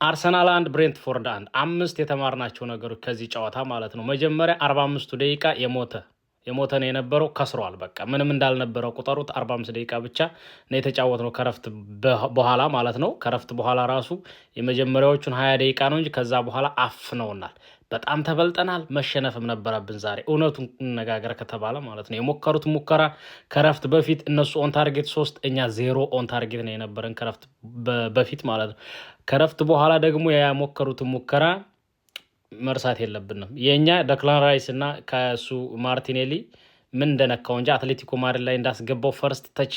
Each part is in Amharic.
አርሰናል 1 ብሬንትፎርድ 1 አምስት የተማርናቸው ነገሮች ከዚህ ጨዋታ ማለት ነው። መጀመሪያ 45 ደቂቃ የሞተ ነው የነበረው፣ ከስሯል። በቃ ምንም እንዳልነበረው ቁጠሩት። 45 ደቂቃ ብቻ ነው የተጫወትነው ከረፍት በኋላ ማለት ነው። ከረፍት በኋላ ራሱ የመጀመሪያዎቹን 20 ደቂቃ ነው እንጂ ከዛ በኋላ አፍነውናል። በጣም ተበልጠናል። መሸነፍም ነበረብን ዛሬ እውነቱን እንነጋገር ከተባለ ማለት ነው። የሞከሩት ሙከራ ከረፍት በፊት እነሱ ኦን ታርጌት 3 እኛ 0 ኦን ታርጌት ነው የነበረን ከረፍት በፊት ማለት ነው። ከረፍት በኋላ ደግሞ ያሞከሩት ሙከራ መርሳት የለብንም። የኛ ዴክላን ራይስ እና ከሱ ማርቲኔሊ ምን እንደነካው እንጂ አትሌቲኮ ማድሪድ ላይ እንዳስገባው ፈርስት ተች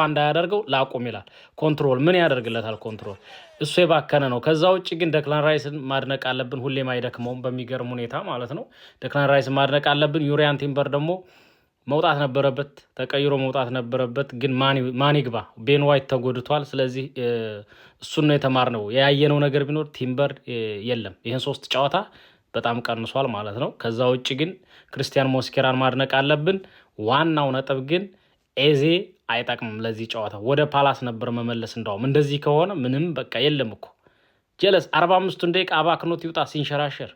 እንዳያደርገው ላቆም ይላል። ኮንትሮል ምን ያደርግለታል? ኮንትሮል እሱ የባከነ ነው። ከዛ ውጭ ግን ዴክላን ራይስን ማድነቅ አለብን። ሁሌም አይደክመውም በሚገርም ሁኔታ ማለት ነው። ዴክላን ራይስን ማድነቅ አለብን። ዩሪያን ቲምበር ደግሞ መውጣት ነበረበት፣ ተቀይሮ መውጣት ነበረበት። ግን ማን ይግባ? ቤን ዋይት ተጎድቷል። ስለዚህ እሱን ነው የተማርነው። ያየነው ነገር ቢኖር ቲምበር የለም። ይህን 3 ጨዋታ በጣም ቀንሷል ማለት ነው። ከዛ ውጭ ግን ክርስቲያን ሞስኬራን ማድነቅ አለብን። ዋናው ነጥብ ግን ኤዜ አይጠቅምም ለዚህ ጨዋታ። ወደ ፓላስ ነበር መመለስ። እንደውም እንደዚህ ከሆነ ምንም በቃ የለም እኮ ጀለስ 45 ደቂቃ አባክኖት ይውጣ ሲንሸራሸር።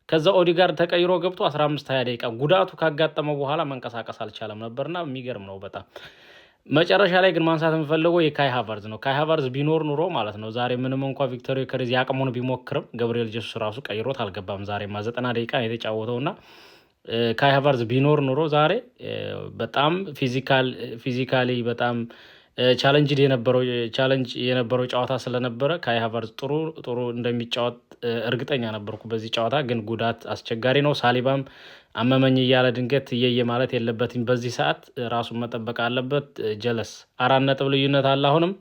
ከዛ ኦዲጋርድ ተቀይሮ ገብቶ 15-20 ደቂቃ ጉዳቱ ካጋጠመው በኋላ መንቀሳቀስ አልቻለም ነበርና የሚገርም ነው በጣም። መጨረሻ ላይ ግን ማንሳት የምፈልገው የካይ ሃቨርዝ ነው። ካይ ሃቨርዝ ቢኖር ኑሮ ማለት ነው ዛሬ ምንም እንኳን ቪክቶሪ ዮኬሬዝ ያቅሙን ቢሞክርም ገብርኤል ጄሱስ ራሱ ቀይሮት አልገባም። ዛሬማ 90 ደቂቃ ነው የተጫወተውና ካይ ሃቨርዝ ቢኖር ኑሮ ዛሬ በጣም ፊዚካሊ በጣም ቻሌንጅ የነበረው ጨዋታ ስለነበረ ካይ ሃቨርዝ ጥሩ እንደሚጫወት እርግጠኛ ነበርኩ። በዚህ ጨዋታ ግን ጉዳት አስቸጋሪ ነው። ሳሊባም አመመኝ እያለ ድንገት እየየ ማለት የለበትም። በዚህ ሰዓት ራሱን መጠበቅ አለበት። ጀለስ 4 ነጥብ ልዩነት አለ። አሁንም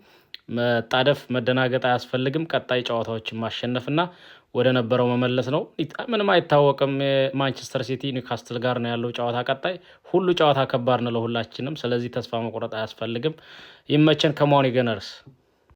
መጣደፍ መደናገጥ አያስፈልግም። ቀጣይ ጨዋታዎችን ማሸነፍና ወደ ነበረው መመለስ ነው። ምንም አይታወቅም። ማንቸስተር ሲቲ ኒውካስትል ጋር ነው ያለው ጨዋታ ቀጣይ። ሁሉ ጨዋታ ከባድ ነው ለሁላችንም። ስለዚህ ተስፋ መቁረጥ አያስፈልግም። ይመቸን። ከሞኒ ገነርስ